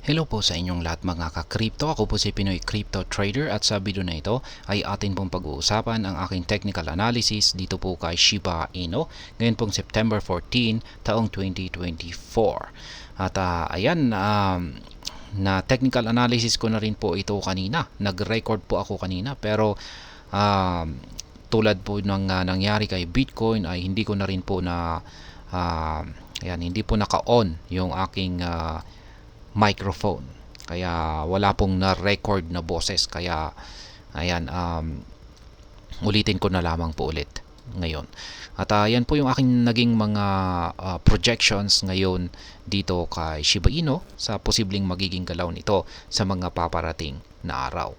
Hello po sa inyong lahat mga ka-crypto. Ako po si Pinoy Crypto Trader at sa video na ito ay atin pong pag-uusapan ang aking technical analysis dito po kay Shiba Inu ngayon pong September 14 taong 2024. At na technical analysis ko na rin po ito kanina. Nag-record po ako kanina pero um, tulad po ng nangyari kay Bitcoin ay hindi ko na rin po hindi po naka-on yung aking microphone. Kaya wala pong na-record na boses. Kaya ulitin ko na lamang po ulit ngayon. At yan po yung aking naging mga projections ngayon dito kay Shiba Inu sa posibleng magiging galaw nito sa mga paparating na araw.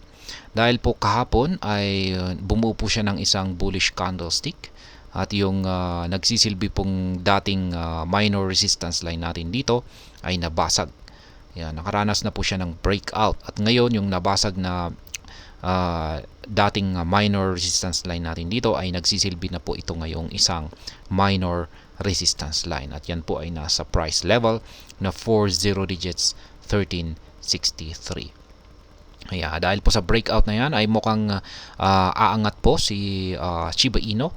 Dahil po kahapon ay bumuo po siya ng isang bullish candlestick at yung nagsisilbi pong dating minor resistance line natin dito ay nabasag. Yan, nakaranas na po siya ng breakout at ngayon yung nabasag na dating minor resistance line natin dito ay nagsisilbi na po ito ngayong isang minor resistance line at yan po ay nasa price level na 40 digits 1363. Dahil po sa breakout na yan ay mukhang aangat po si Shiba Inu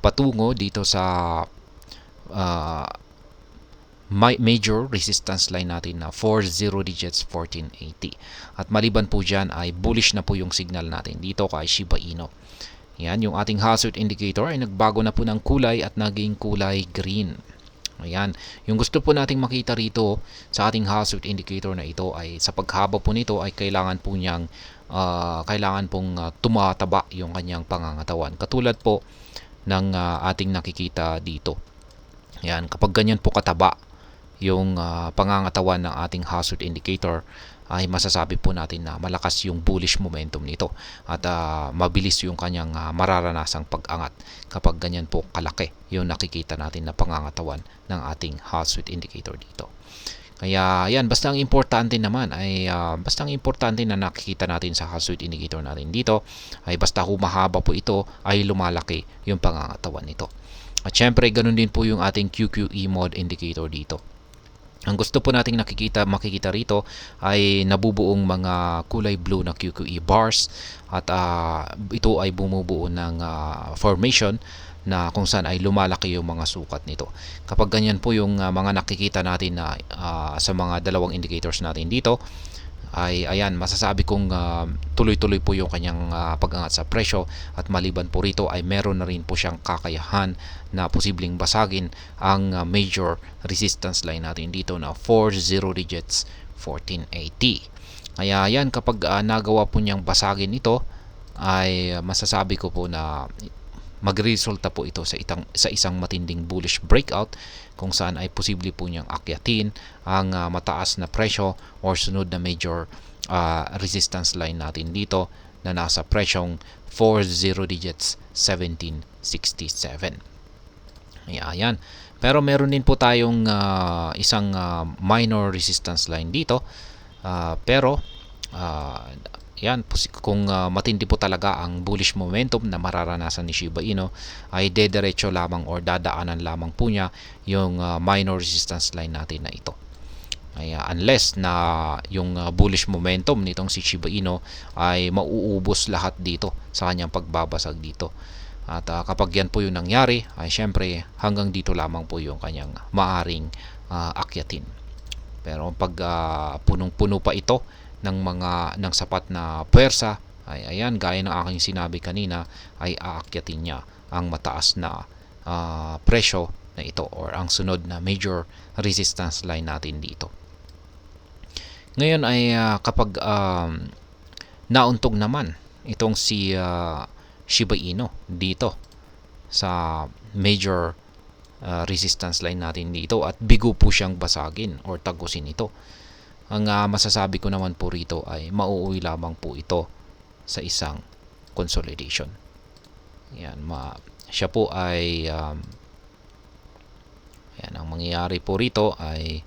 patungo dito sa major resistance line natin na 40 digits 1480. At maliban po dyan ay bullish na po yung signal natin dito kay Shiba Inu. Yan, yung ating hazard indicator ay nagbago na po ng kulay at naging kulay green. Ayan, yung gusto po nating makita rito sa ating hazard indicator na ito ay sa paghaba po nito ay kailangan pong tumataba yung kanyang pangangatawan. Katulad po ng ating nakikita dito. Yan, kapag ganyan po kataba yung pangangatawan ng ating hazard indicator ay masasabi po natin na malakas yung bullish momentum nito at mabilis yung kanyang mararanasang pag-angat kapag ganyan po kalaki yung nakikita natin na pangangatawan ng ating hazard indicator dito. Kaya yan, basta ang importante naman ay basta ang importante na nakikita natin sa hazard indicator natin dito ay basta humahaba po ito ay lumalaki yung pangangatawan nito. At syempre ganun din po yung ating QQE mode indicator dito. Ang gusto po nating makikita rito ay nabubuong mga kulay blue na QQE bars at ito ay bumubuo ng formation na kung saan ay lumalaki yung mga sukat nito. Kapag ganyan po yung mga nakikita natin na sa mga dalawang indicators natin dito ay ayan, masasabi kong tuloy-tuloy po yung kanyang pag-angat sa presyo at maliban po rito ay meron na rin po siyang kakayahan na posibleng basagin ang major resistance line natin dito na 40 digits 1480. Kaya yan, kapag nagawa po niyang basagin ito ay masasabi ko po na magresulta po ito sa isang matinding bullish breakout kung saan ay posible po niyang akyatin ang mataas na presyo or sunod na major resistance line natin dito na nasa presyong 40 digits 1767. Ayan. Pero meron din po tayong isang minor resistance line dito pero yan, kung matindi po talaga ang bullish momentum na mararanasan ni Shiba Inu ay dediretso lamang or dadaanan lamang po niya yung minor resistance line natin na ito. Unless na yung bullish momentum nitong si Shiba Inu ay mauubos lahat dito sa kanyang pagbabasag dito. At kapag yan po yung nangyari ay syempre hanggang dito lamang po yung kanyang maaring akyatin. Pero pag punong-puno pa ito ng sapat na puwersa ay ayan, gaya ng aking sinabi kanina ay aakyatin niya ang mataas na presyo na ito or ang sunod na major resistance line natin dito. Ngayon ay kapag nauntog naman itong si Shiba Inu dito sa major resistance line natin dito at bigo po siyang basagin or tagusin ito, ang masasabi ko naman po rito ay mauuwi lamang po ito sa isang consolidation. Yan, siya po ay yan, ang mangyayari po rito ay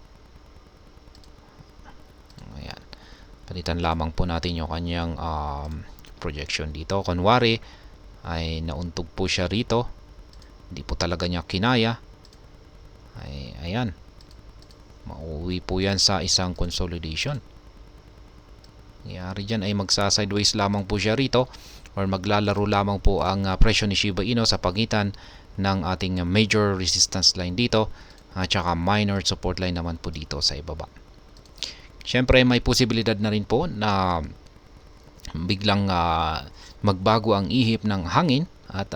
ayan, palitan lamang po natin yung kanyang projection dito. Kunwari ay nauntog po siya rito, hindi po talaga niya kinaya ay ayan, Mauwi po yan sa isang consolidation. Nangyari dyan ay magsa-sideways lamang po siya rito, or maglalaro lamang po ang presyo ni Shiba Inu sa pagitan ng ating major resistance line dito at saka minor support line naman po dito sa ibaba. Siyempre may posibilidad na rin po na biglang magbago ang ihip ng hangin at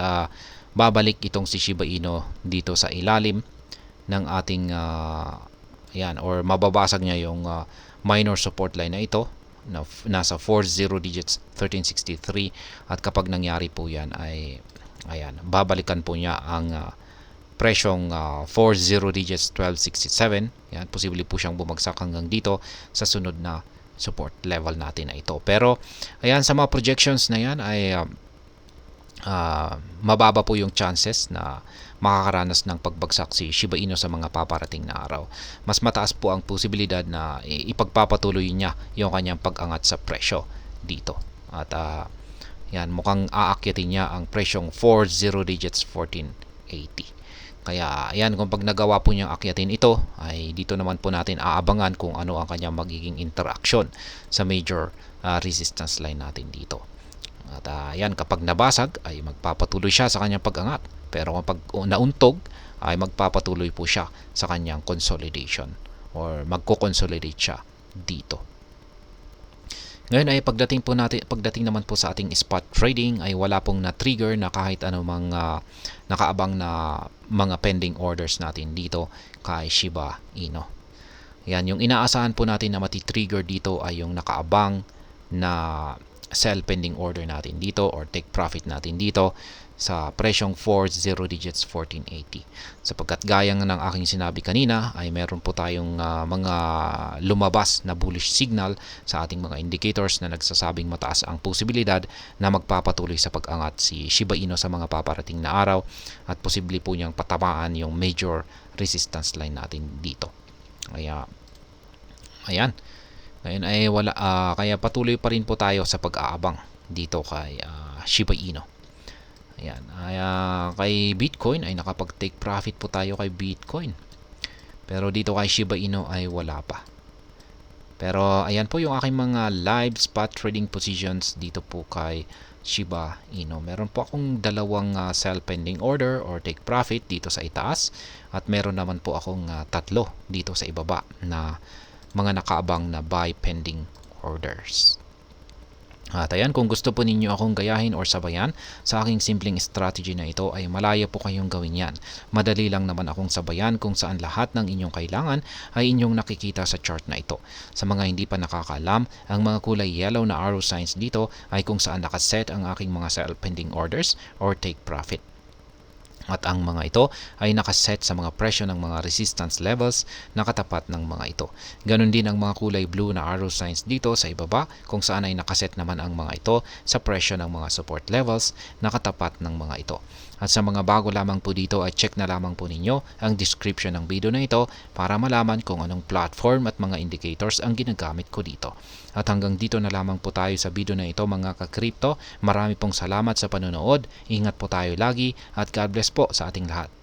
babalik itong si Shiba Inu dito sa ilalim ng ating or mababasag niya yung minor support line na ito na nasa 40 digits 1363, at kapag nangyari po yan ay babalikan po niya ang presyong 40 digits 1267. Yan, posible po siyang bumagsak hanggang dito sa sunod na support level natin na ito. Pero ayan, sa mga projections na yan ay mababa po yung chances na makakaranas ng pagbagsak si Shiba Inu sa mga paparating na araw. Mas mataas po ang posibilidad na ipagpapatuloy niya yung kanyang pag-angat sa presyo dito. At yan, mukhang aakyatin niya ang presyong 40 digits 1480. Kaya ayan, kung pag nagawa po niyang akyatin ito, ay dito naman po natin aabangan kung ano ang kanyang magiging interaction sa major resistance line natin dito. At ayan, kapag nabasag ay magpapatuloy siya sa kanyang pag-angat. Pero kapag nauntog ay magpapatuloy po siya sa kanyang consolidation, or magko-consolidate siya dito. Ngayon ay pagdating naman po sa ating spot trading ay wala pong na-trigger na kahit anumang nakaabang na mga pending orders natin dito kay Shiba Inu. Yan, yung inaasahan po natin na mati-trigger dito ay yung nakaabang na sell pending order natin dito or take profit natin dito sa presyong 40 digits 1480. Sapagkat gaya ng aking sinabi kanina ay meron po tayong mga lumabas na bullish signal sa ating mga indicators na nagsasabing mataas ang posibilidad na magpapatuloy sa pag-angat si Shiba Inu sa mga paparating na araw, at posible po niyang patamaan yung major resistance line natin dito. Kaya ayan, ngayon ay kaya patuloy pa rin po tayo sa pag-aabang dito kay Shiba Inu. Ayan, kay Bitcoin ay nakapag-take profit po tayo kay Bitcoin. Pero dito kay Shiba Inu ay wala pa. Pero ayan po yung aking mga live spot trading positions dito po kay Shiba Inu. Meron po akong dalawang sell pending order or take profit dito sa itaas, at meron naman po akong tatlo dito sa ibaba na mga nakaabang na buy pending orders. At ayan, kung gusto po ninyo akong gayahin or sabayan sa aking simpleng strategy na ito ay malaya po kayong gawin yan. Madali lang naman akong sabayan kung saan lahat ng inyong kailangan ay inyong nakikita sa chart na ito. Sa mga hindi pa nakakaalam, ang mga kulay yellow na arrow signs dito ay kung saan nakaset ang aking mga sell pending orders or take profit. At ang mga ito ay nakaset sa mga presyo ng mga resistance levels na katapat ng mga ito. Ganon din ang mga kulay blue na arrow signs dito sa ibaba kung saan ay nakaset naman ang mga ito sa presyo ng mga support levels na katapat ng mga ito. At sa mga bago lamang po dito ay check na lamang po ninyo ang description ng video na ito para malaman kung anong platform at mga indicators ang ginagamit ko dito. At hanggang dito na lamang po tayo sa video na ito mga ka-crypto. Marami pong salamat sa panonood. Ingat po tayo lagi at God bless po sa ating lahat.